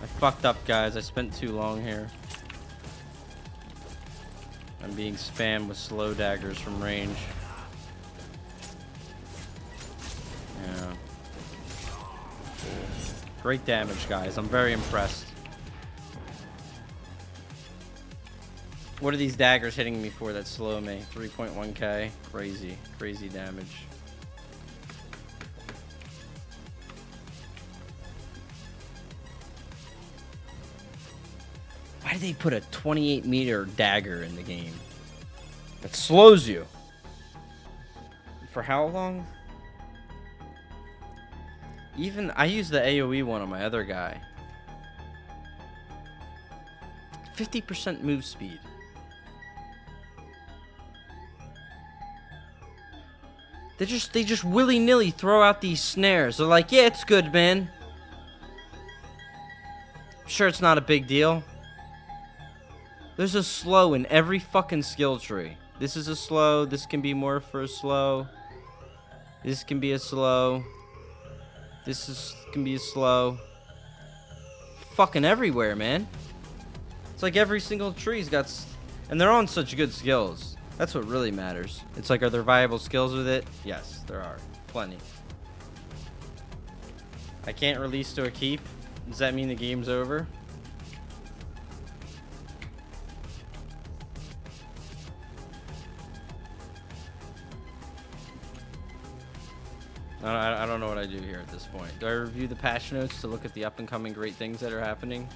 I fucked up, guys. I spent too long here. I'm being spammed with slow daggers from range. Yeah. Great damage, guys. I'm very impressed. What are these daggers hitting me for that slow me? 3.1k. Crazy. Crazy damage. Why did they put a 28-meter dagger in the game? That slows you. For how long? Even I use the AoE one on my other guy. 50% move speed. They just willy-nilly throw out these snares. They're like, yeah, it's good, man. I'm sure it's not a big deal. There's a slow in every fucking skill tree. This is a slow. This can be more for a slow. This can be a slow. Can be a slow. Fucking everywhere, man. It's like every single tree's got... And they're on such good skills. That's what really matters. It's like, are there viable skills with it? Yes, there are. Plenty. I can't release to a keep. Does that mean the game's over? I don't know what I do here at this point. Do I review the patch notes to look at the up-and-coming great things that are happening?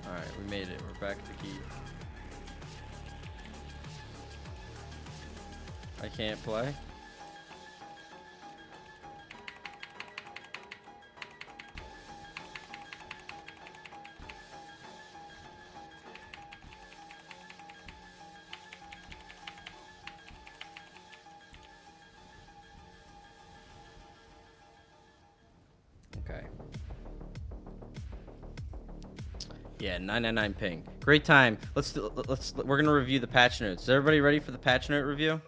Alright, we made it. We're back at the keep. I can't play. Okay. Yeah, 999 ping. Great time. We're gonna review the patch notes. Is everybody ready for the patch note review?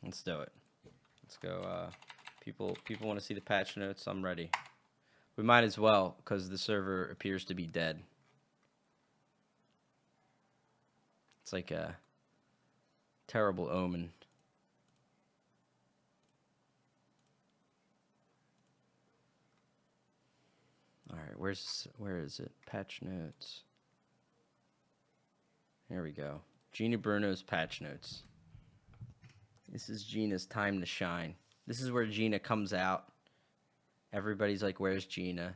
Let's do it. Let's go. People want to see the patch notes. I'm ready. We might as well, because the server appears to be dead. It's like a terrible omen. All right, where is it? Patch notes. Here we go. Gina Bruno's patch notes. This is Gina's time to shine. This is where Gina comes out. Everybody's like, where's Gina?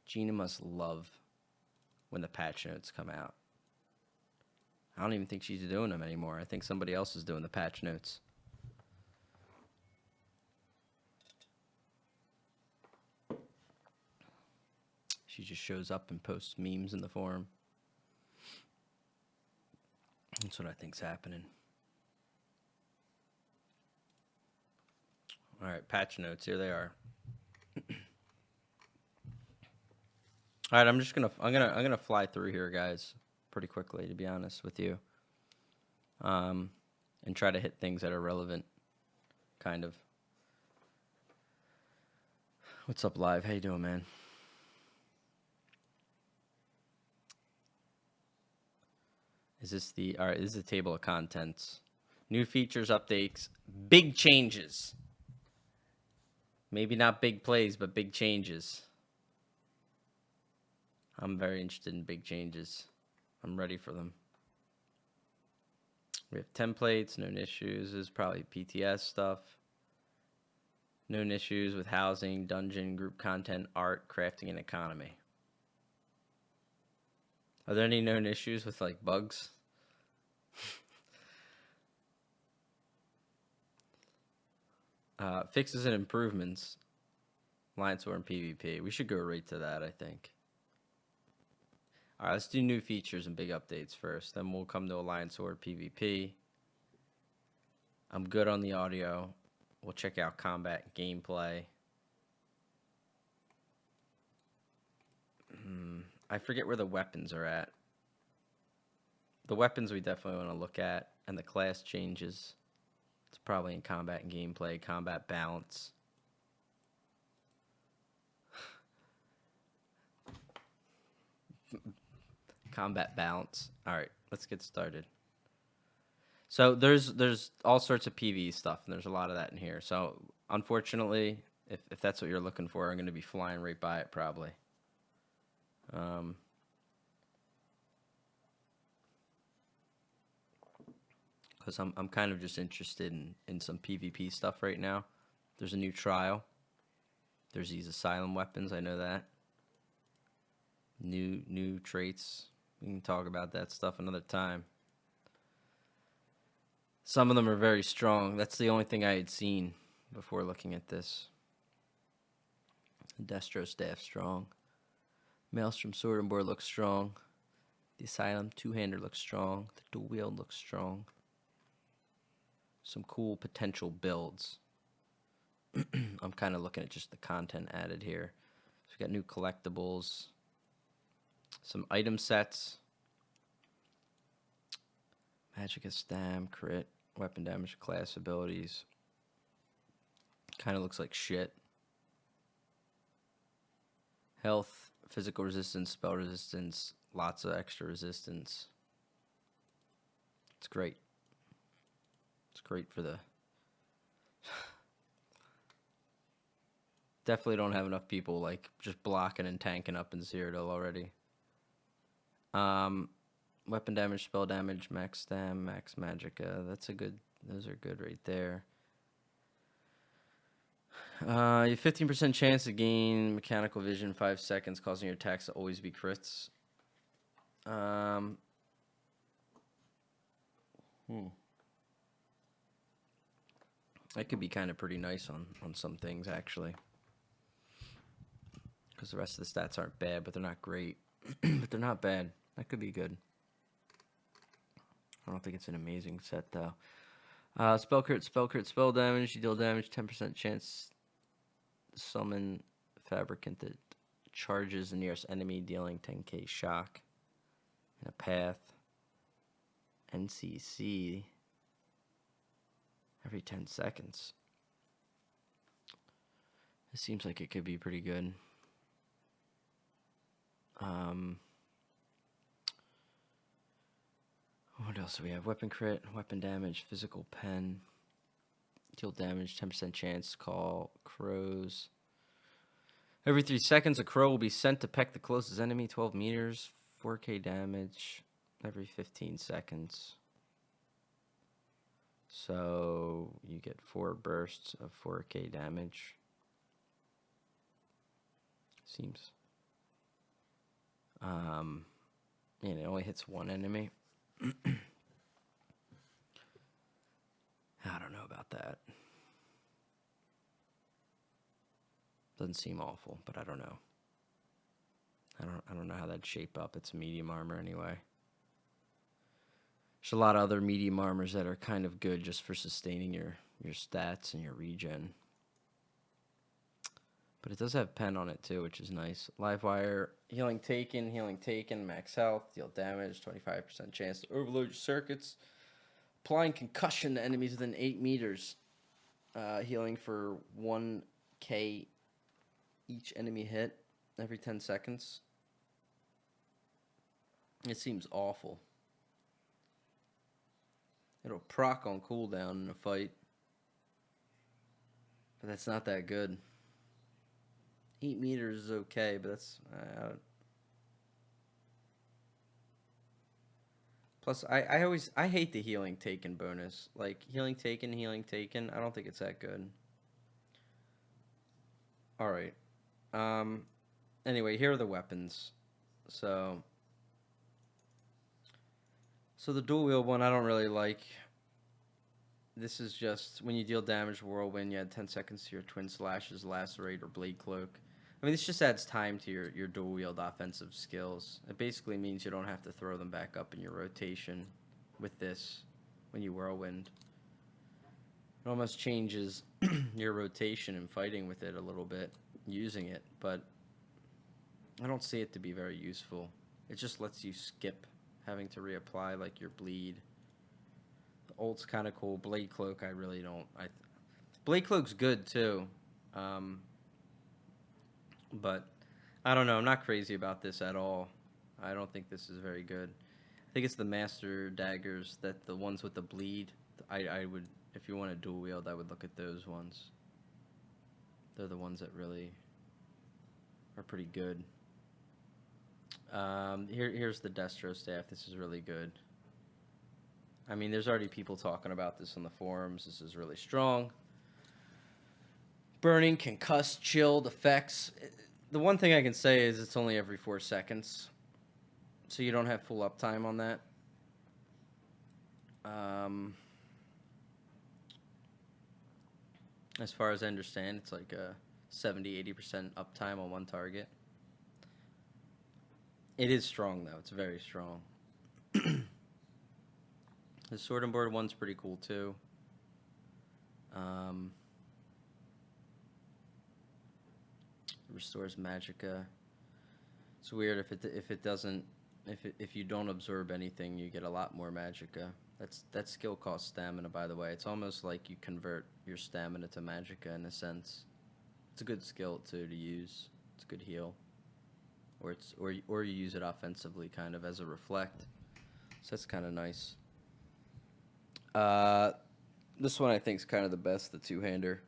Gina must love when the patch notes come out. I don't even think she's doing them anymore. I think somebody else is doing the patch notes. She just shows up and posts memes in the forum. That's what I think's happening. All right, patch notes. Here they are. All right, I'm gonna fly through here, guys, pretty quickly, to be honest with you, and try to hit things that are relevant, kind of. What's up, live? How you doing, man? Is this the... All right, this is the table of contents. New features, updates, big changes. Maybe not big plays, but big changes. I'm very interested in big changes. I'm ready for them. We have templates, known issues. This is probably PTS stuff. Known issues with housing, dungeon, group content, art, crafting, and economy. Are there any known issues with, like, bugs? Fixes and improvements. Alliance War and PvP. We should go right to that, I think. Alright, let's do new features and big updates first. Then we'll come to Alliance War PvP. I'm good on the audio. We'll check out combat gameplay. I forget where the weapons are at. The weapons we definitely want to look at. And the class changes. It's probably in combat and gameplay, combat balance. Combat balance. All right, let's get started. So there's all sorts of PvE stuff, and there's a lot of that in here. So unfortunately, if that's what you're looking for, I'm going to be flying right by it probably. Because I'm kind of just interested in some PvP stuff right now. There's a new trial. There's these Asylum weapons, I know that. New traits. We can talk about that stuff another time. Some of them are very strong. That's the only thing I had seen before looking at this. Destro staff strong. Maelstrom sword and board looks strong. The Asylum two-hander looks strong. The dual wield looks strong. Some cool potential builds. I'm kind of looking at just the content added here. So we got new collectibles. Some item sets. Magic stam, crit, weapon damage, class abilities. Kind of looks like shit. Health, physical resistance, spell resistance, lots of extra resistance. It's great. It's great for the... Definitely don't have enough people like just blocking and tanking up in Cyrodiil already. Weapon damage, spell damage, max stam, max magicka. That's a good. Those are good right there. You have 15% chance to gain mechanical vision 5 seconds, causing your attacks to always be crits. That could be kind of pretty nice on some things actually. Because the rest of the stats aren't bad, but they're not great. But they're not bad. That could be good. I don't think it's an amazing set, though. Spell crit, spell damage. You deal damage, 10% chance to summon Fabricant that charges the nearest enemy, dealing 10k shock. And a path. NCC. Every 10 seconds. It seems like it could be pretty good. What else do we have? Weapon crit, weapon damage, physical pen, deal damage, 10% chance, call crows. Every 3 seconds, a crow will be sent to peck the closest enemy, 12 meters, 4k damage every 15 seconds. So you get 4 bursts of 4k damage. Seems. And it only hits one enemy. I don't know about that. Doesn't seem awful, but I don't know. I don't know how that'd shape up. It's medium armor anyway. There's a lot of other medium armors that are kind of good just for sustaining your stats and your regen. But it does have pen on it too, which is nice. Live wire, healing taken, max health, deal damage, 25% chance to overload your circuits. Applying concussion to enemies within 8 meters. Healing for 1k each enemy hit every 10 seconds. It seems awful. It'll proc on cooldown in a fight. But that's not that good. 8 meters is okay, but that's... Plus, I hate the healing taken bonus. Like, healing taken, I don't think it's that good. Alright. Anyway, here are the weapons. So the dual wield one I don't really like. This is just when you deal damage whirlwind, you add 10 seconds to your twin slashes, lacerate, or blade cloak. I mean, this just adds time to your dual wield offensive skills. It basically means you don't have to throw them back up in your rotation with this when you whirlwind. It almost changes your rotation and fighting with it a little bit, using it, but I don't see it to be very useful. It just lets you skip having to reapply like your bleed. The Ult's kind of cool. Blade Cloak, I really don't. Blade Cloak's good too, but I don't know. I'm not crazy about this at all. I don't think this is very good. I think it's the Master Daggers, that the ones with the bleed. I would, if you want to dual wield, I would look at those ones. They're the ones that really are pretty good. Here's the Destro staff. This is really good. I mean, there's already people talking about this on the forums. This is really strong. Burning, concussed, chilled, effects. The one thing I can say is it's only every 4 seconds. So you don't have full uptime on that. As far as I understand, it's like a 70-80% uptime on one target. It is strong, though. It's very strong. The Sword and Board one's pretty cool, too. Restores magicka. It's weird if you don't absorb anything, you get a lot more magicka. That skill costs stamina, by the way. It's almost like you convert your stamina to magicka in a sense. It's a good skill too to use. It's a good heal. Or you use it offensively, kind of as a reflect. So that's kind of nice. This one I think is kind of the best, the two-hander.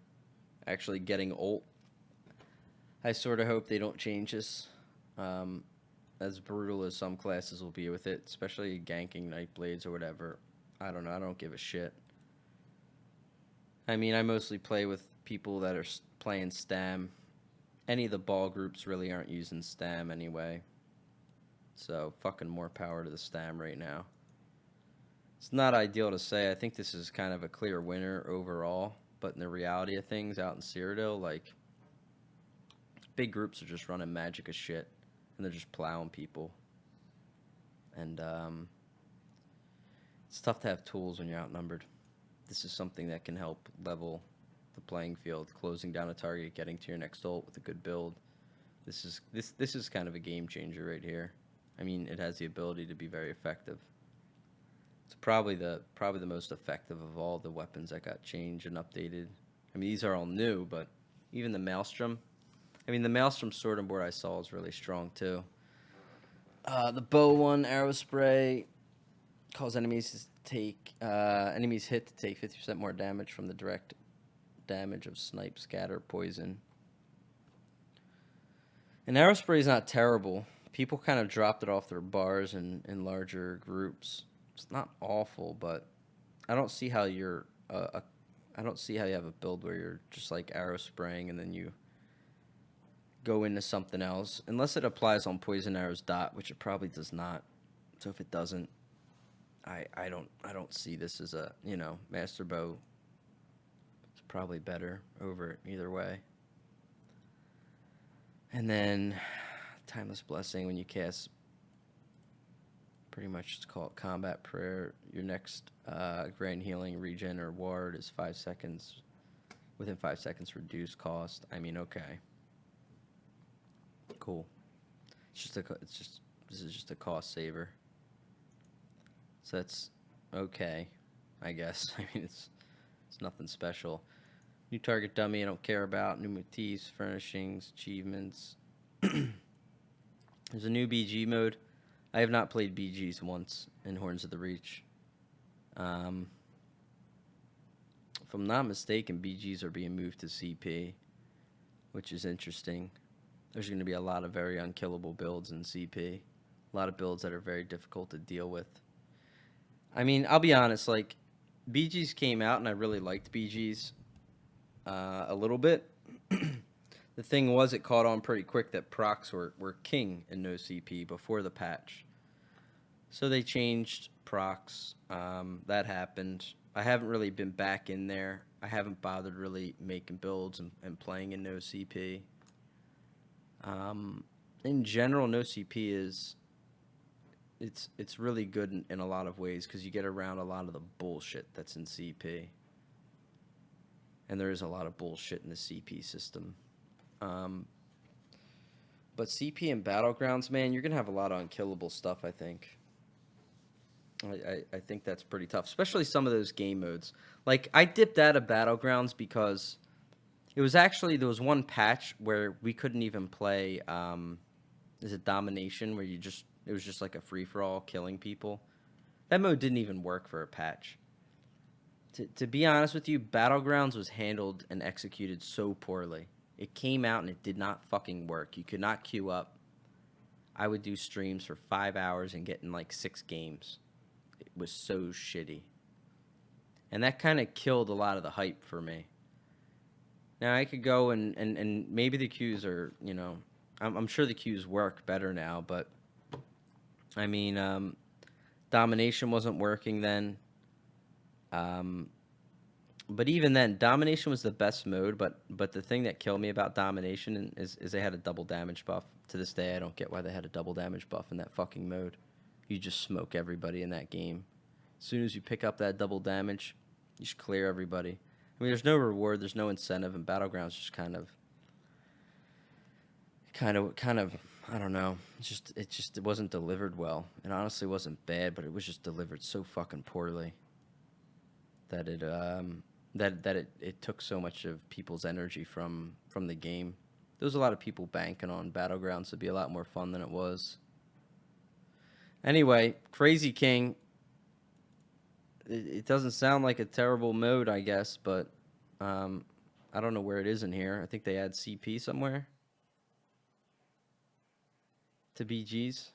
Actually getting ult. I sort of hope they don't change this. As brutal as some classes will be with it, especially ganking Nightblades or whatever. I don't know. I don't give a shit. I mean, I mostly play with people that are playing Stam. Any of the ball groups really aren't using Stam anyway. So, fucking more power to the Stam right now. It's not ideal to say. I think this is kind of a clear winner overall. But in the reality of things out in Cyrodiil, like, big groups are just running magic as shit. And they're just plowing people. And, it's tough to have tools when you're outnumbered. This is something that can help level the playing field, closing down a target, getting to your next ult with a good build. This is kind of a game changer right here. I mean, it has the ability to be very effective. It's probably the most effective of all the weapons that got changed and updated. I mean, these are all new, but even the Maelstrom. I mean, the Maelstrom Sword and Board I saw is really strong too. The bow one, arrow spray, cause enemies hit to take 50% more damage from the direct damage of snipe, scatter, poison. And arrow spray is not terrible. People kind of dropped it off their bars in larger groups. It's not awful, but I don't see how you're I don't see how you have a build where you're just like arrow spraying and then you go into something else, unless it applies on poison arrows dot, which it probably does not. So if it doesn't, I don't see this as a, you know, master bow. It's probably better over it either way. And then Timeless Blessing, when you cast, pretty much it's called Combat Prayer. Your next Grand Healing, Regen, or Ward is 5 seconds. Within 5 seconds, reduce cost. I mean, okay. Cool. This is just a cost saver. So that's okay, I guess. I mean, it's nothing special. New target dummy I don't care about. New motifs, furnishings, achievements. There's a new BG mode. I have not played BGs once in Horns of the Reach. If I'm not mistaken, BGs are being moved to CP, which is interesting. There's going to be a lot of very unkillable builds in CP. A lot of builds that are very difficult to deal with. I mean, I'll be honest, like, BGs came out and I really liked BGs a little bit. The thing was, it caught on pretty quick that procs were king in no CP before the patch. So they changed procs. That happened. I haven't really been back in there. I haven't bothered really making builds and playing in no CP. In general, no CP is... It's really good in a lot of ways because you get around a lot of the bullshit that's in CP. And there is a lot of bullshit in the CP system. But CP and Battlegrounds, man, you're going to have a lot of unkillable stuff, I think. I think that's pretty tough, especially some of those game modes. Like, I dipped out of Battlegrounds because it was actually, there was one patch where we couldn't even play, is it Domination, where it was just like a free-for-all killing people. That mode didn't even work for a patch. To be honest with you, Battlegrounds was handled and executed so poorly. It came out and it did not fucking work. You could not queue up. I would do streams for 5 hours and get in like 6 games. It was so shitty. And that kind of killed a lot of the hype for me. Now, I could go and maybe the queues are, you know, I'm sure the queues work better now, but, I mean, Domination wasn't working then. But even then, Domination was the best mode, but the thing that killed me about Domination is they had a double damage buff. To this day, I don't get why they had a double damage buff in that fucking mode. You just smoke everybody in that game. As soon as you pick up that double damage, you just clear everybody. I mean, there's no reward, there's no incentive, and Battlegrounds just kind of, I don't know. It wasn't delivered well. It honestly wasn't bad, but it was just delivered so fucking poorly that it took so much of people's energy from the game. There was a lot of people banking on Battlegrounds to be a lot more fun than it was. Anyway, Crazy King. It doesn't sound like a terrible mode, I guess, but I don't know where it is in here. I think they add CP somewhere to BGs.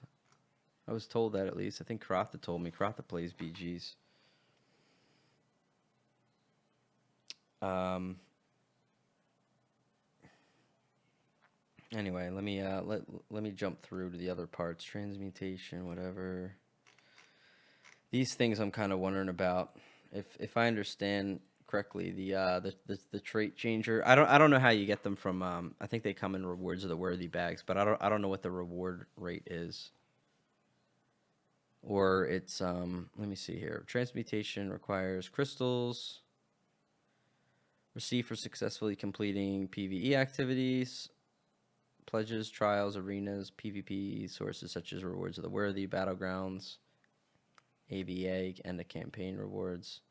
I was told that, at least. I think Krotha told me. Krotha plays BGs. Anyway, let me jump through to the other parts. Transmutation, whatever. These things I'm kind of wondering about. If I understand correctly, the trait changer. I don't know how you get them from. I think they come in rewards of the worthy bags, but I don't know what the reward rate is. Or it's let me see here. Transmutation requires crystals. Receive for successfully completing PvE activities. Pledges, trials, arenas, PvP sources such as rewards of the worthy, battlegrounds, AVA, and the campaign rewards.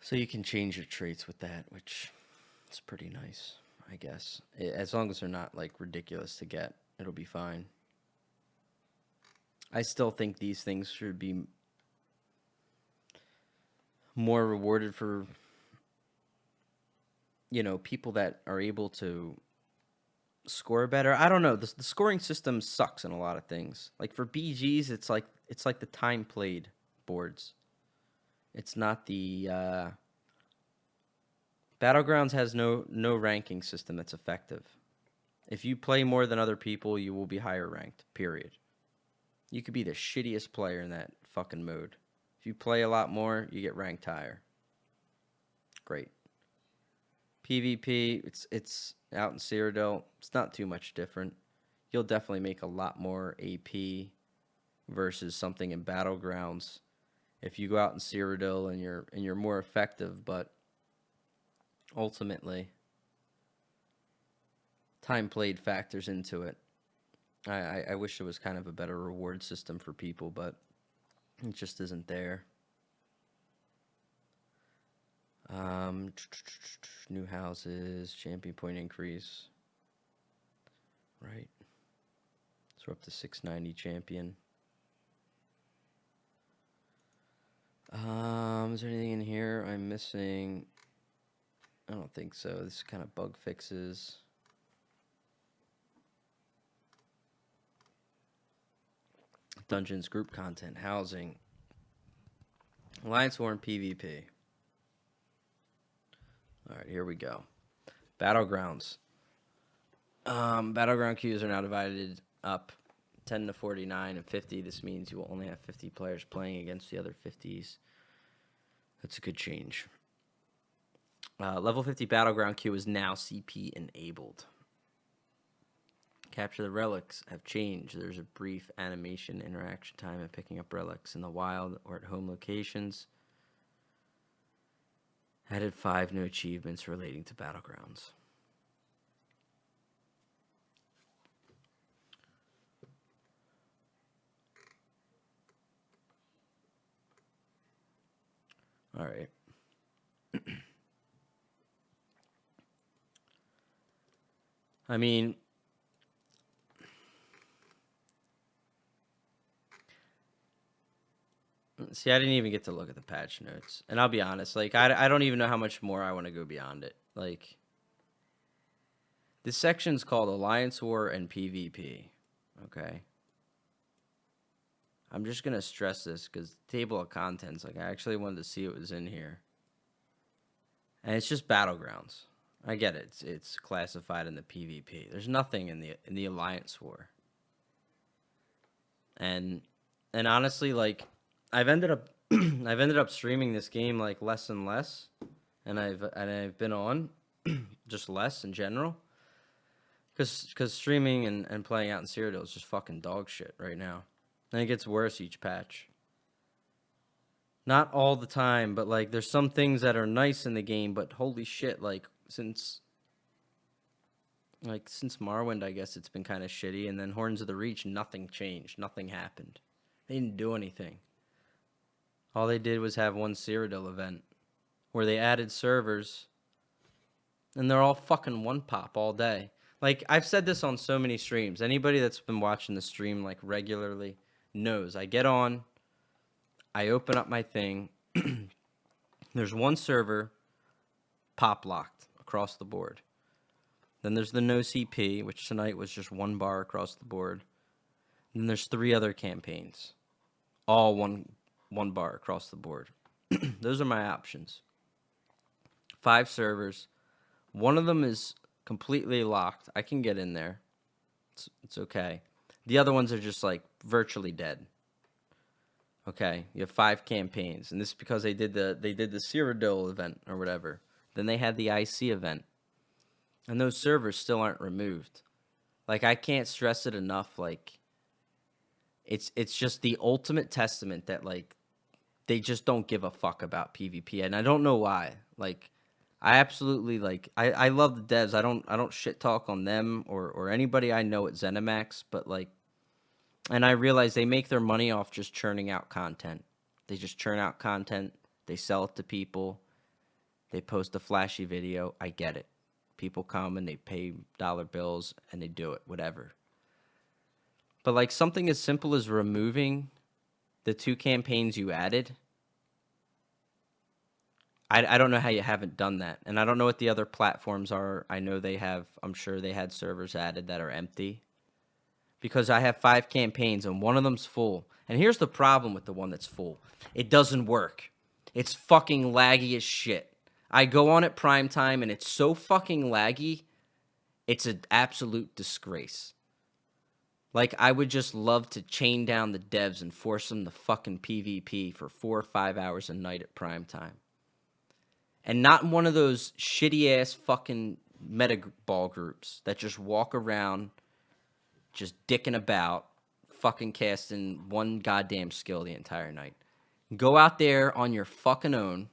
So you can change your traits with that, which is pretty nice, I guess. As long as they're not like ridiculous to get, it'll be fine. I still think these things should be more rewarded for, you know, people that are able to score better. I don't know. The scoring system sucks in a lot of things. Like for BGs, it's like the time played boards. It's not the Battlegrounds has no ranking system that's effective. If you play more than other people, you will be higher ranked. Period. You could be the shittiest player in that fucking mode. If you play a lot more, you get ranked higher. Great. PvP, it's out in Cyrodiil. It's not too much different. You'll definitely make a lot more AP versus something in Battlegrounds if you go out in Cyrodiil and you're more effective, but ultimately time played factors into it. I wish there was kind of a better reward system for people, but it just isn't there. New houses, champion point increase. Right. So we're up to 690 champion. Is there anything in here I'm missing? I don't think so. This is kind of bug fixes. Dungeons, group content, housing. Alliance War and PvP. Alright, here we go. Battlegrounds. Battleground queues are now divided up 10 to 49 and 50. This means you will only have 50 players playing against the other 50s. That's a good change. Level 50 Battleground queue is now CP enabled. Capture the relics have changed. There's a brief animation interaction time in picking up relics in the wild or at home locations. Added 5 new achievements relating to Battlegrounds. All right. I mean, see, I didn't even get to look at the patch notes. And I'll be honest, like, I don't even know how much more I want to go beyond it. Like, this section's called Alliance War and PvP. Okay. I'm just going to stress this because table of contents, like, I actually wanted to see what was in here. And it's just Battlegrounds. I get it. It's classified in the PvP. There's nothing in the Alliance War. And honestly, like, I've ended up streaming this game like less and less, and I've been on just less in general, because streaming and playing out in Cyrodiil is just fucking dog shit right now, and it gets worse each patch. Not all the time, but like there's some things that are nice in the game, but holy shit, like since Morrowind, I guess it's been kind of shitty, and then Horns of the Reach, nothing changed, nothing happened. They didn't do anything. All they did was have one Cyrodiil event where they added servers, and they're all fucking one pop all day. Like, I've said this on so many streams. Anybody that's been watching the stream like regularly knows. I get on, I open up my thing. There's one server pop locked across the board. Then there's the no CP, which tonight was just one bar across the board. And then there's 3 other campaigns, all one bar across the board. Those are my options. 5 servers. One of them is completely locked. I can get in there. It's okay. The other ones are just like virtually dead. Okay, you have 5 campaigns, and this is because they did the Cyrodiil event or whatever. Then they had the IC event, and those servers still aren't removed. Like, I can't stress it enough. Like, it's just the ultimate testament that like they just don't give a fuck about PvP, and I don't know why. Like, I absolutely like I love the devs. I don't shit talk on them or anybody I know at ZeniMax, but like, and I realize they make their money off just churning out content. They just churn out content. They sell it to people. They post a flashy video. I get it. People come and they pay dollar bills and they do it, whatever. But like something as simple as removing the 2 campaigns you added, I don't know how you haven't done that. And I don't know what the other platforms are. I know they have, I'm sure they had servers added that are empty. Because I have 5 campaigns and one of them's full. And here's the problem with the one that's full. It doesn't work. It's fucking laggy as shit. I go on at prime time and it's so fucking laggy, it's an absolute disgrace. Like, I would just love to chain down the devs and force them to fucking PvP for 4 or 5 hours a night at prime time. And not one of those shitty-ass fucking meta ball groups that just walk around just dicking about, fucking casting one goddamn skill the entire night. Go out there on your fucking own,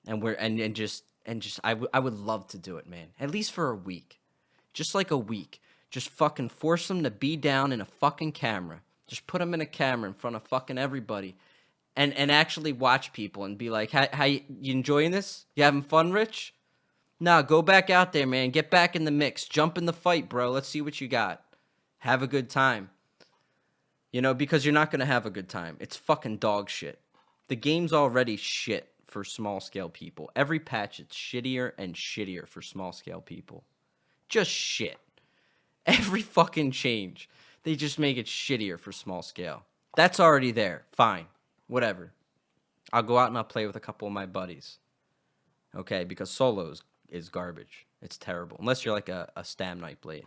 and I would love to do it, man. At least for a week. Just like a week. Just fucking force them to be down in a fucking camera. Just put them in a camera in front of fucking everybody. And actually watch people and be like, how you enjoying this? You having fun, Rich? Nah, go back out there, man. Get back in the mix. Jump in the fight, bro. Let's see what you got. Have a good time. You know, because you're not going to have a good time. It's fucking dog shit. The game's already shit for small-scale people. Every patch, it's shittier and shittier for small-scale people. Just shit. Every fucking change, they just make it shittier for small-scale. That's already there. Fine. Whatever. I'll go out and I'll play with a couple of my buddies. Okay, because solo is garbage. It's terrible. Unless you're like a Stam Nightblade.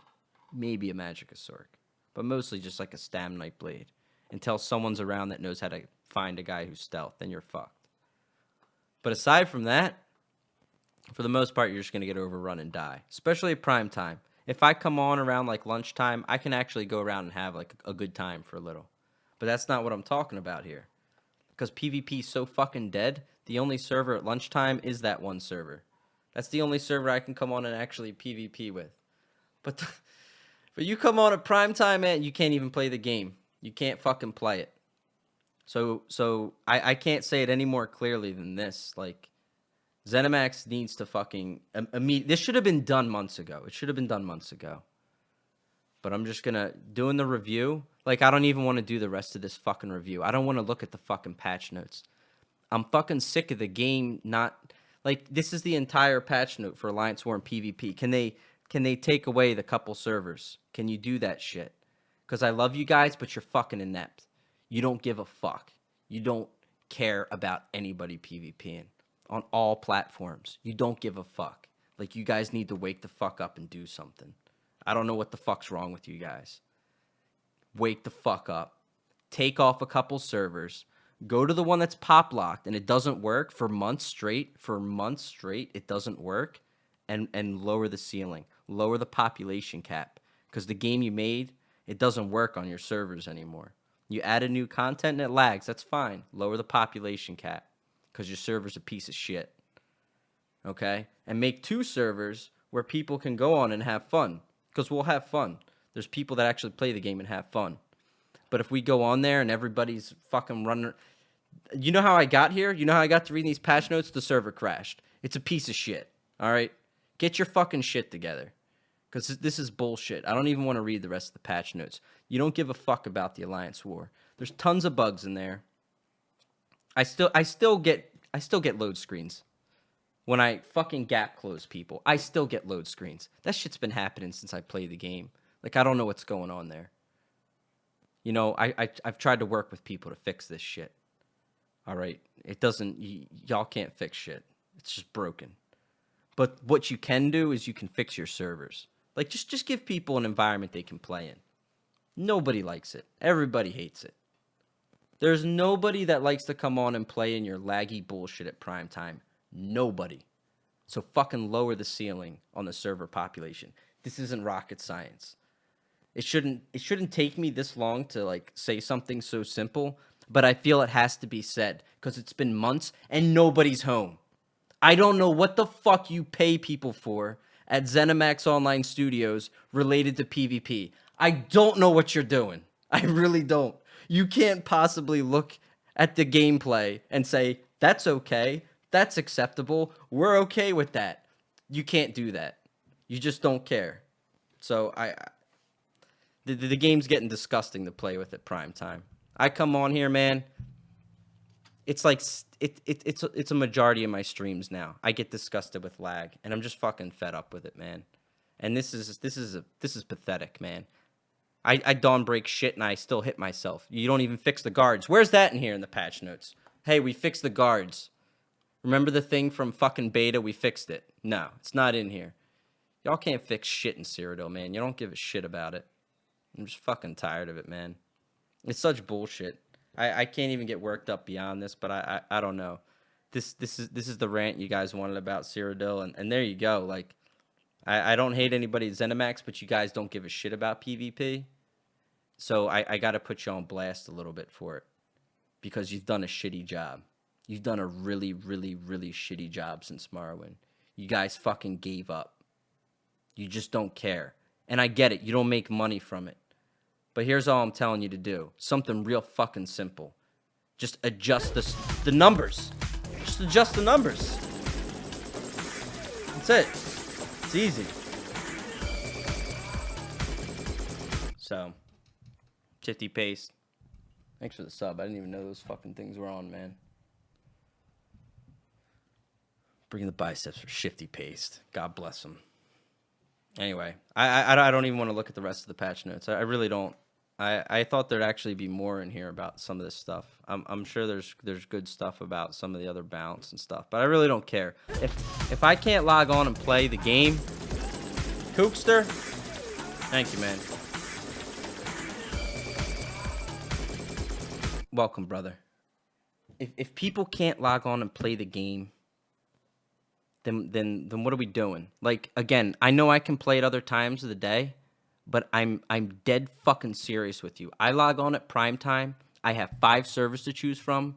Maybe a Magicosaurus. But mostly just like a Stam Nightblade. Until someone's around that knows how to find a guy who's stealth, then you're fucked. But aside from that, for the most part, you're just going to get overrun and die. Especially at prime time. If I come on around like lunchtime, I can actually go around and have like a good time for a little. But that's not what I'm talking about here. Because PvP is so fucking dead, the only server at lunchtime is that one server. That's the only server I can come on and actually PvP with. But you come on at prime time, man, you can't even play the game. You can't fucking play it. So I can't say it any more clearly than this. Like, ZeniMax needs to fucking this should have been done months ago. It should have been done months ago. But I'm just gonna doing the review. Like, I don't even want to do the rest of this fucking review. I don't want to look at the fucking patch notes. I'm fucking sick of the game not like this is the entire patch note for Alliance War and PvP. Can they take away the couple servers? Can you do that shit? Because I love you guys, but you're fucking inept. You don't give a fuck. You don't care about anybody PvPing on all platforms. You don't give a fuck. Like, you guys need to wake the fuck up and do something. I don't know what the fuck's wrong with you guys. Wake the fuck up. Take off a couple servers. Go to the one that's pop locked and it doesn't work for months straight. For months straight, it doesn't work. And lower the ceiling. Lower the population cap. Because the game you made, it doesn't work on your servers anymore. You added new content and it lags. That's fine. Lower the population cap. Because your server's a piece of shit. Okay? And make 2 servers where people can go on and have fun. Because we'll have fun. There's people that actually play the game and have fun. But if we go on there and everybody's fucking running... You know how I got here? You know how I got to read these patch notes? The server crashed. It's a piece of shit. All right? Get your fucking shit together. Because this is bullshit. I don't even want to read the rest of the patch notes. You don't give a fuck about the Alliance War. There's tons of bugs in there. I still get load screens. When I fucking gap close people, I still get load screens. That shit's been happening since I played the game. Like, I don't know what's going on there. You know, I've tried to work with people to fix this shit. All right? It doesn't... y'all can't fix shit. It's just broken. But what you can do is you can fix your servers. Like, just give people an environment they can play in. Nobody likes it. Everybody hates it. There's nobody that likes to come on and play in your laggy bullshit at prime time. Nobody. So fucking lower the ceiling on the server population. This isn't rocket science. It shouldn't take me this long to like say something so simple, but I feel it has to be said because it's been months and nobody's home. I don't know what the fuck you pay people for at ZeniMax Online Studios related to PvP. I don't know what you're doing. I really don't. You can't possibly look at the gameplay and say, that's okay. That's acceptable. We're okay with that. You can't do that. You just don't care. So the game's getting disgusting to play with at prime time. I come on here, man. It's like it's a majority of my streams now. I get disgusted with lag, and I'm just fucking fed up with it, man. And this is pathetic, man. I dawn break shit and I still hit myself. You don't even fix the guards. Where's that in here in the patch notes? Hey, we fixed the guards. Remember the thing from fucking beta? We fixed it. No, it's not in here. Y'all can't fix shit in Cyrodiil, man. You don't give a shit about it. I'm just fucking tired of it, man. It's such bullshit. I can't even get worked up beyond this, but I don't know. This is the rant you guys wanted about Cyrodiil, and there you go. Like, I don't hate anybody at ZeniMax, but you guys don't give a shit about PvP. So I got to put you on blast a little bit for it. Because you've done a shitty job. You've done a really, really, really shitty job since Morrowind. You guys fucking gave up. You just don't care. And I get it. You don't make money from it. But here's all I'm telling you to do. Something real fucking simple. Just adjust the numbers. Just adjust the numbers. That's it. It's easy. So, 50 paste. Thanks for the sub. I didn't even know those fucking things were on, man. Bring the biceps for Shifty Paste. God bless him. Anyway, I don't even want to look at the rest of the patch notes. I really don't. I thought there'd actually be more in here about some of this stuff. I'm sure there's good stuff about some of the other bounce and stuff, but I really don't care. If I can't log on and play the game, Kookster, thank you, man. Welcome, brother. If people can't log on and play the game, then what are we doing? Like, again, I know I can play at other times of the day, but I'm dead fucking serious with you. I log on at prime time. I have 5 servers to choose from.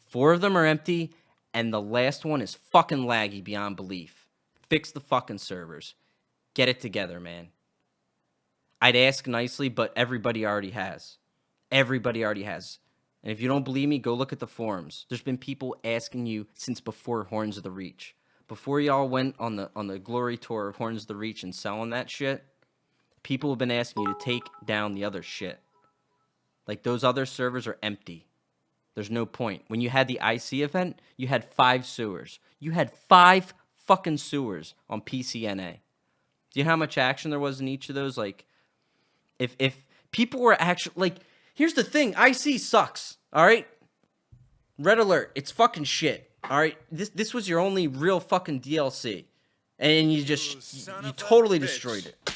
4 of them are empty, and the last one is fucking laggy beyond belief. Fix the fucking servers. Get it together, man. I'd ask nicely, but everybody already has. Everybody already has. And if you don't believe me, go look at the forums. There's been people asking you since before Horns of the Reach. Before y'all went on the glory tour of Horns of the Reach and selling that shit, people have been asking you to take down the other shit. Like, those other servers are empty. There's no point. When you had the IC event, you had 5 sewers. You had 5 fucking sewers on PCNA. Do you know how much action there was in each of those? Like, if people were actually, like, here's the thing. IC sucks, all right? Red alert. It's fucking shit, all right? This was your only real fucking DLC. And you totally destroyed it.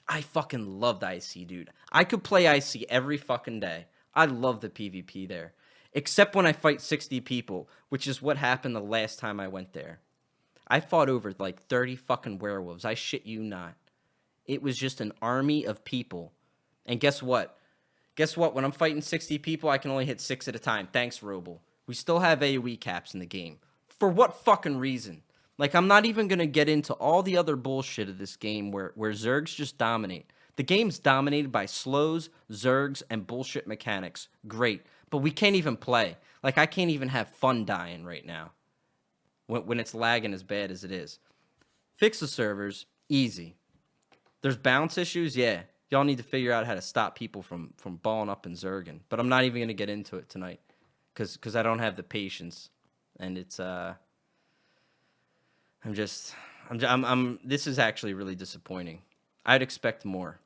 I fucking loved IC, dude. I could play IC every fucking day. I love the PvP there. Except when I fight 60 people, which is what happened the last time I went there. I fought over like 30 fucking werewolves. I shit you not. It was just an army of people. And guess what? Guess what? When I'm fighting 60 people, I can only hit 6 at a time. Thanks, Roble. We still have AoE caps in the game. For what fucking reason? Like, I'm not even going to get into all the other bullshit of this game where zergs just dominate. The game's dominated by slows, zergs, and bullshit mechanics. Great. But we can't even play. Like, I can't even have fun dying right now when it's lagging as bad as it is. Fix the servers. Easy. There's bounce issues. Yeah. Y'all need to figure out how to stop people from balling up and zerging. But I'm not even going to get into it tonight because I don't have the patience. And it's, this is actually really disappointing. I'd expect more.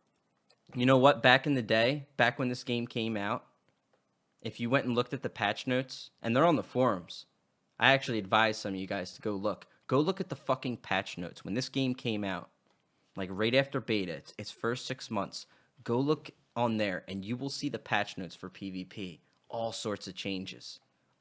You know what? Back in the day, back when this game came out, if you went and looked at the patch notes, and they're on the forums, I actually advise some of you guys to go look. Go look at the fucking patch notes. When this game came out, like right after beta, its first 6 months, go look on there, and you will see the patch notes for PvP. All sorts of changes.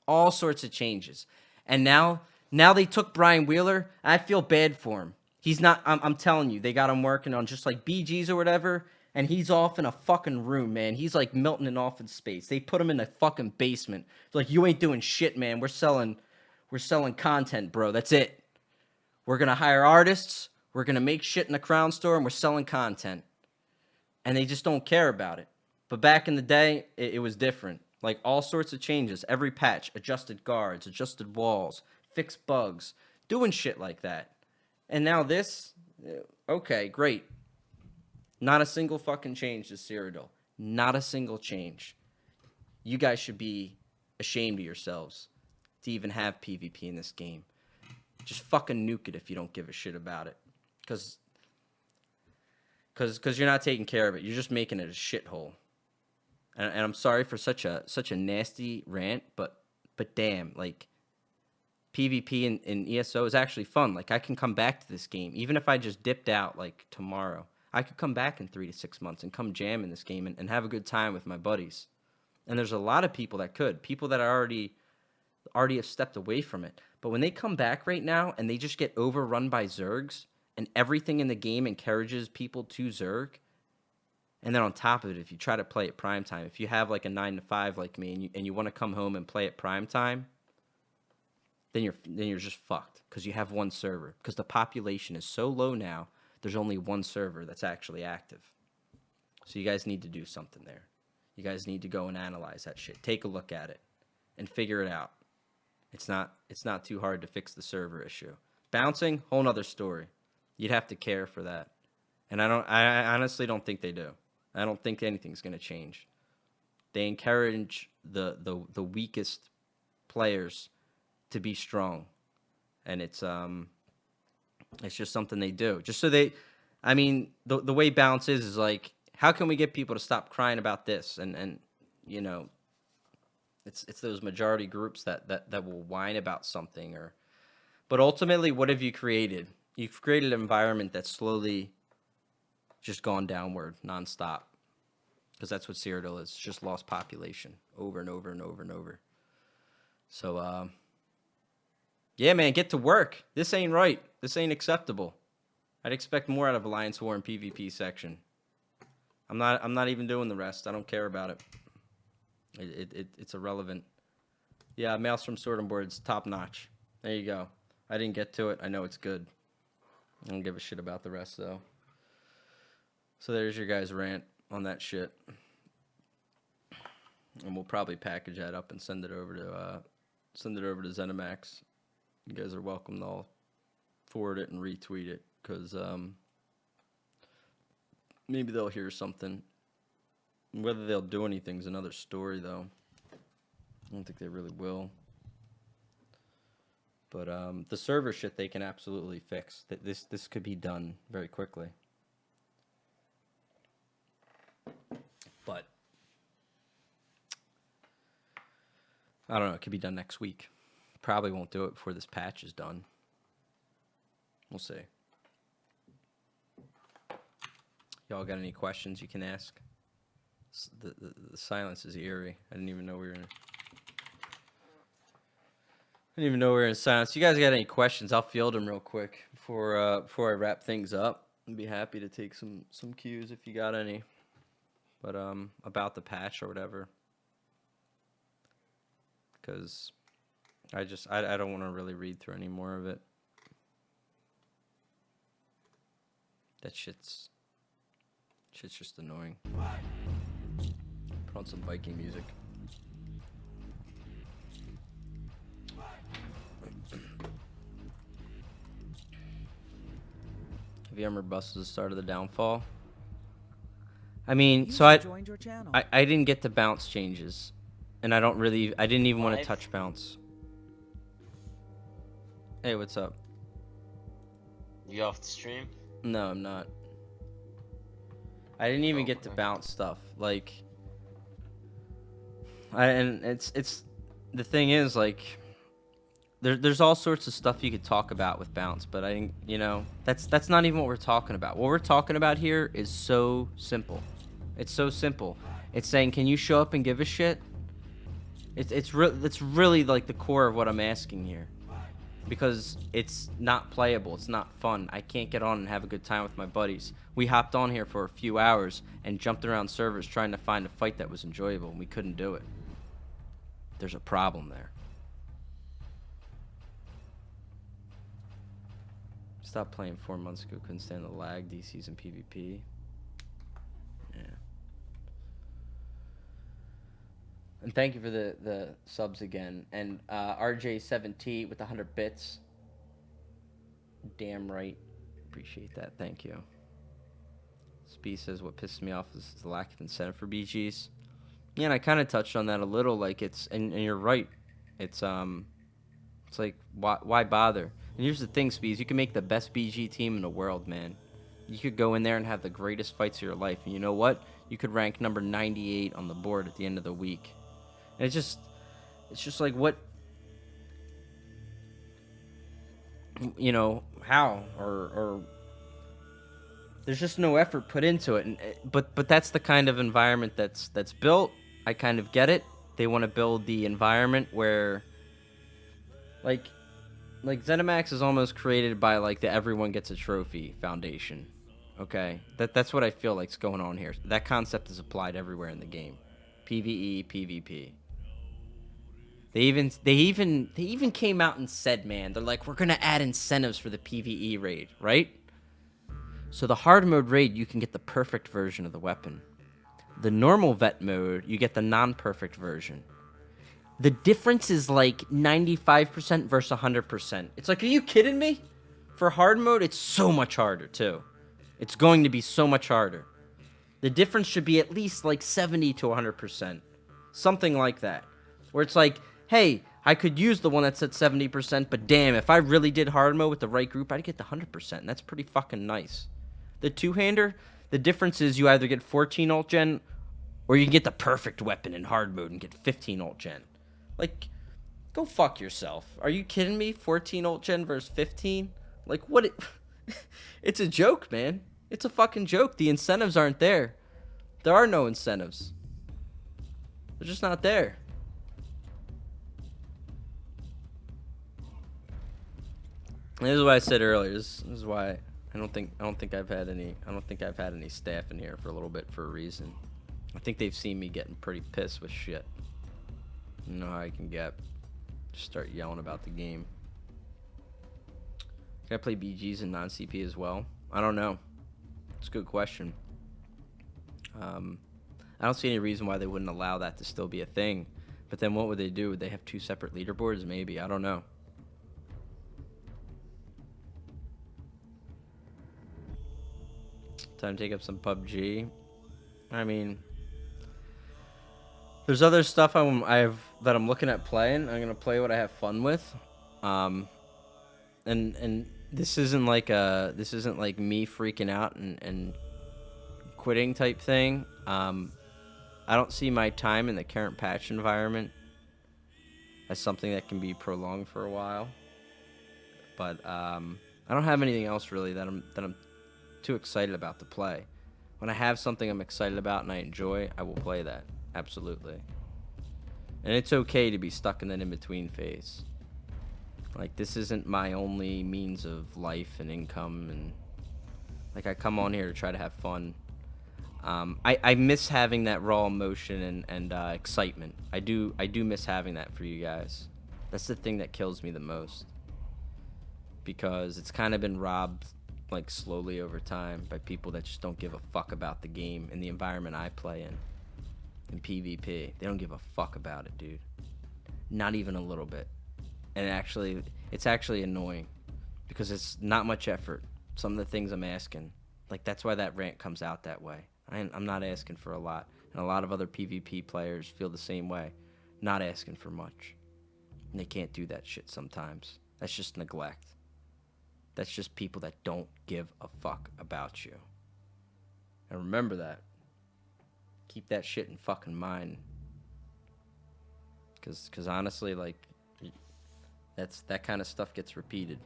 All sorts of changes. And now they took Brian Wheeler, and I feel bad for him. He's not, I'm telling you, they got him working on just like BGs or whatever, and he's off in a fucking room, man. He's like melting in office space. They put him in the fucking basement. It's like, you ain't doing shit, man. We're selling content, bro. That's it. We're gonna hire artists. We're gonna make shit in the Crown Store, and we're selling content. And they just don't care about it. But back in the day, it was different. Like, all sorts of changes. Every patch, adjusted guards, adjusted walls, fixed bugs, doing shit like that. And now this, okay, great. Not a single fucking change to Cyrodiil. Not a single change. You guys should be ashamed of yourselves to even have PvP in this game. Just fucking nuke it if you don't give a shit about it. Because you're not taking care of it. You're just making it a shithole. And I'm sorry for such a nasty rant, but damn, like, PvP in ESO is actually fun. Like, I can come back to this game. Even if I just dipped out, like, tomorrow, I could come back in 3 to 6 months and come jam in this game and have a good time with my buddies. And there's a lot of people that could. People that are already have stepped away from it. But when they come back right now and they just get overrun by zergs and everything in the game encourages people to zerg, and then on top of it, if you try to play at prime time, if you have like a 9 to 5 like me and you want to come home and play at prime time, then you're just fucked because you have one server. Because the population is so low now, there's only one server that's actually active. So you guys need to do something there. You guys need to go and analyze that shit. Take a look at it and figure it out. It's not too hard to fix the server issue. Bouncing, whole nother story. You'd have to care for that. And I honestly don't think they do. I don't think anything's going to change. They encourage the weakest players to be strong. And it's just something they do. Just so they, I mean, the way bounce is like, how can we get people to stop crying about this? And you know, it's those majority groups that will whine about something but ultimately, what have you created? You've created an environment that's slowly just gone downward nonstop. Because that's what Cyrodiil is. It's just lost population over and over and over and over. So, yeah, man, get to work. This ain't right. This ain't acceptable. I'd expect more out of Alliance War and PvP section. I'm not even doing the rest. I don't care about it. It's irrelevant. Yeah, Maelstrom Sword and Board's top notch. There you go. I didn't get to it. I know it's good. I don't give a shit about the rest, though. So there's your guys' rant on that shit. And we'll probably package that up and send it over to ZeniMax. You guys are welcome to all forward it and retweet it, because maybe they'll hear something. Whether they'll do anything is another story, though. I don't think they really will. But the server shit they can absolutely fix. This could be done very quickly. But I don't know. It could be done next week. Probably won't do it before this patch is done. We'll see. Y'all got any questions you can ask? The silence is eerie. I didn't even know we were in silence. You guys got any questions? I'll field them real quick before I wrap things up. I'd be happy to take some cues if you got any. But about the patch or whatever. Because I don't want to really read through any more of it. That shit's just annoying. Put on some Viking music. Have you ever busted the start of the downfall? I mean, so I didn't get the bounce changes. And I didn't even want to touch bounce. Hey, what's up? You off the stream? No, I'm not. I didn't even get to bounce stuff. Like, it's the thing is, like, there's all sorts of stuff you could talk about with bounce, but I think, you know, that's not even what we're talking about. What we're talking about here is so simple. It's so simple. It's saying, can you show up and give a shit? It's really like the core of what I'm asking here. Because it's not playable, it's not fun. I can't get on and have a good time with my buddies. We hopped on here for a few hours and jumped around servers trying to find a fight that was enjoyable, and we couldn't do it. There's a problem there. Stopped playing 4 months ago, couldn't stand the lag, DCs and PvP. Yeah. And thank you for the subs again. And RJ7T with 100 bits. Damn right. Appreciate that. Thank you. Spee says what pisses me off is the lack of incentive for BGs. Yeah, and I kind of touched on that a little. Like and you're right. It's like why bother? And here's the thing, Spees. You can make the best BG team in the world, man. You could go in there and have the greatest fights of your life. And you know what? You could rank number 98 on the board at the end of the week. And it's just like, what, you know, how, or there's just no effort put into it. And but that's the kind of environment that's built. I kind of get it. They want to build the environment where, like ZeniMax is almost created by like the everyone gets a trophy foundation. Okay, that's what I feel like's going on here. That concept is applied everywhere in the game, PvE, PvP. They even came out and said, man, they're like, we're gonna add incentives for the PvE raid, right? So the hard mode raid, you can get the perfect version of the weapon. The normal vet mode, you get the non-perfect version. The difference is like 95% versus 100%. It's like, are you kidding me? For hard mode, it's so much harder too. It's going to be so much harder. The difference should be at least like 70 to 100%. Something like that. Where it's like, hey, I could use the one that's at 70%, but damn, if I really did hard mode with the right group, I'd get the 100%, and that's pretty fucking nice. The two-hander, the difference is you either get 14 ult gen, or you can get the perfect weapon in hard mode and get 15 ult gen. Like, go fuck yourself. Are you kidding me? 14 ult gen versus 15? Like, what? It's a joke, man. It's a fucking joke. The incentives aren't there. There are no incentives. They're just not there. And this is what I said earlier. This is why I don't think I've had any staff in here for a little bit for a reason. I think they've seen me getting pretty pissed with shit. You know how I can get. Just start yelling about the game. Can I play BGs and non-CP as well? I don't know. It's a good question. I don't see any reason why they wouldn't allow that to still be a thing. But then what would they do? Would they have 2 separate leaderboards? Maybe. I don't know. Time to take up some PUBG. I mean, there's other stuff that I'm looking at playing. I'm gonna play what I have fun with. And this isn't like me freaking out and quitting type thing. I don't see my time in the current patch environment as something that can be prolonged for a while. But I don't have anything else really that I'm too excited about to play. When I have something I'm excited about and I enjoy, I will play that. Absolutely. And it's okay to be stuck in that in-between phase. Like, this isn't my only means of life and income, and like, I come on here to try to have fun. I miss having that raw emotion and excitement. I do miss having that for you guys. That's the thing that kills me the most, because it's kind of been robbed, like, slowly over time by people that just don't give a fuck about the game and the environment I play in PvP. They don't give a fuck about it, dude. Not even a little bit. And it's actually annoying, because it's not much effort. Some of the things I'm asking, like, that's why that rant comes out that way. I'm not asking for a lot, and a lot of other PvP players feel the same way. Not asking for much, and they can't do that shit sometimes. That's just neglect. That's just people that don't give a fuck about you. And remember that. Keep that shit in fucking mind. Cause honestly, like, that kind of stuff gets repeated.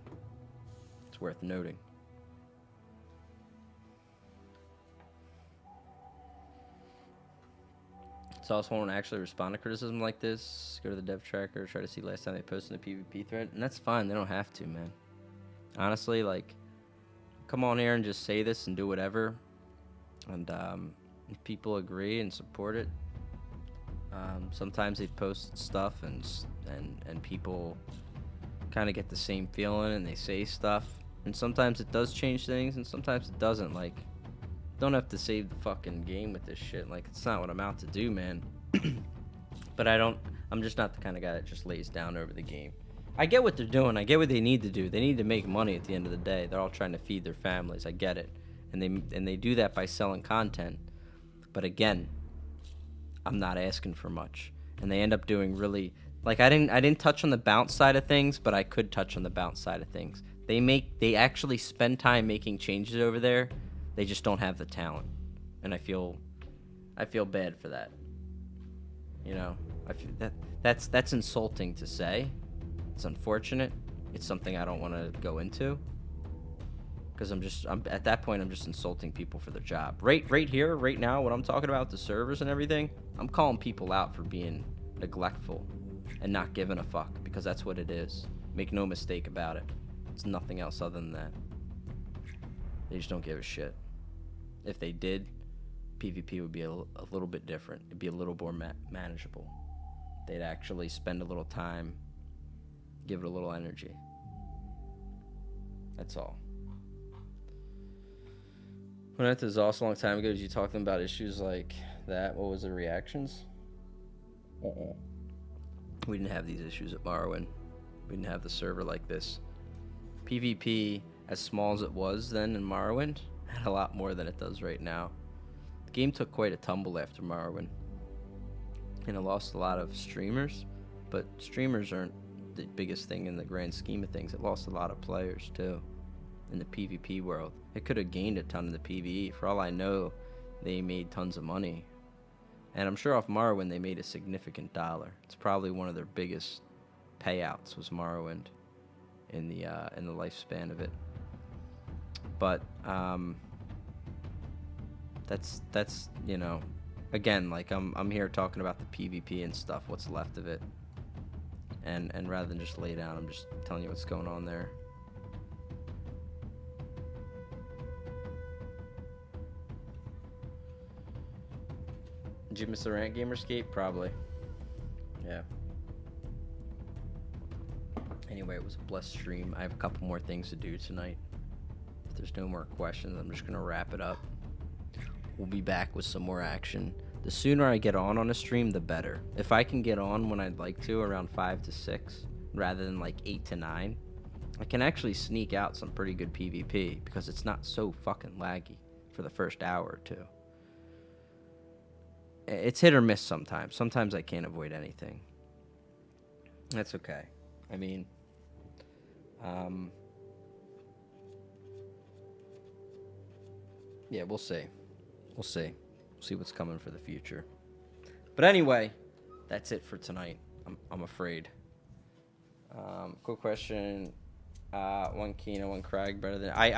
It's worth noting. So I also want to actually respond to criticism like this. Go to the dev tracker, try to see last time they posted a PvP thread, and that's fine. They don't have to, man. Honestly, like, come on here and just say this and do whatever. And if people agree and support it, sometimes they post stuff and people kind of get the same feeling and they say stuff. And sometimes it does change things, and sometimes it doesn't. Like, don't have to save the fucking game with this shit. Like, it's not what I'm out to do, man. But I'm just not the kind of guy that just lays down over the game. I get what they're doing. I get what they need to do. They need to make money at the end of the day. They're all trying to feed their families. I get it. And they do that by selling content. But again, I'm not asking for much. And they end up doing really, like, I didn't touch on the bounce side of things, but I could touch on the bounce side of things. They actually spend time making changes over there. They just don't have the talent. And I feel bad for that. You know, I feel that's insulting to say. It's unfortunate. It's something I don't want to go into, because I'm at that point, I'm just insulting people for their job. Right here, right now, what I'm talking about, the servers and everything, I'm calling people out for being neglectful and not giving a fuck, because that's what it is. Make no mistake about it. It's nothing else other than that. They just don't give a shit. If they did, PvP would be a little bit different. It'd be a little more manageable. They'd actually spend a little time, give it a little energy. That's all. When I was also a long time ago, did you talk to them about issues like that? What was the reactions? We didn't have these issues at Morrowind. We didn't have the server like this. PvP, as small as it was then in Morrowind, had a lot more than it does right now. The game took quite a tumble after Morrowind, and it lost a lot of streamers, but streamers aren't the biggest thing in the grand scheme of things. It lost a lot of players too in the PvP world. It could have gained a ton in the PvE. For all I know, they made tons of money, and I'm sure off Morrowind they made a significant dollar. It's probably one of their biggest payouts was Morrowind in the lifespan of it. But that's you know, again, like, I'm here talking about the PvP and stuff, what's left of it, and rather than just lay down, I'm just telling you what's going on there. Did you miss the rant, Gamerscape? Probably. Yeah. Anyway, it was a blessed stream. I have a couple more things to do tonight. If there's no more questions, I'm just gonna wrap it up. We'll be back with some more action The sooner I get on a stream, the better. If I can get on when I'd like to, around 5 to 6, rather than like 8 to 9, I can actually sneak out some pretty good PvP because it's not so fucking laggy for the first hour or two. It's hit or miss sometimes. Sometimes I can't avoid anything. That's okay. I mean, yeah, we'll see. We'll see. We'll see what's coming for the future. But anyway, that's it for tonight. I'm afraid. Quick question. One Kino, one Crag better than... I don't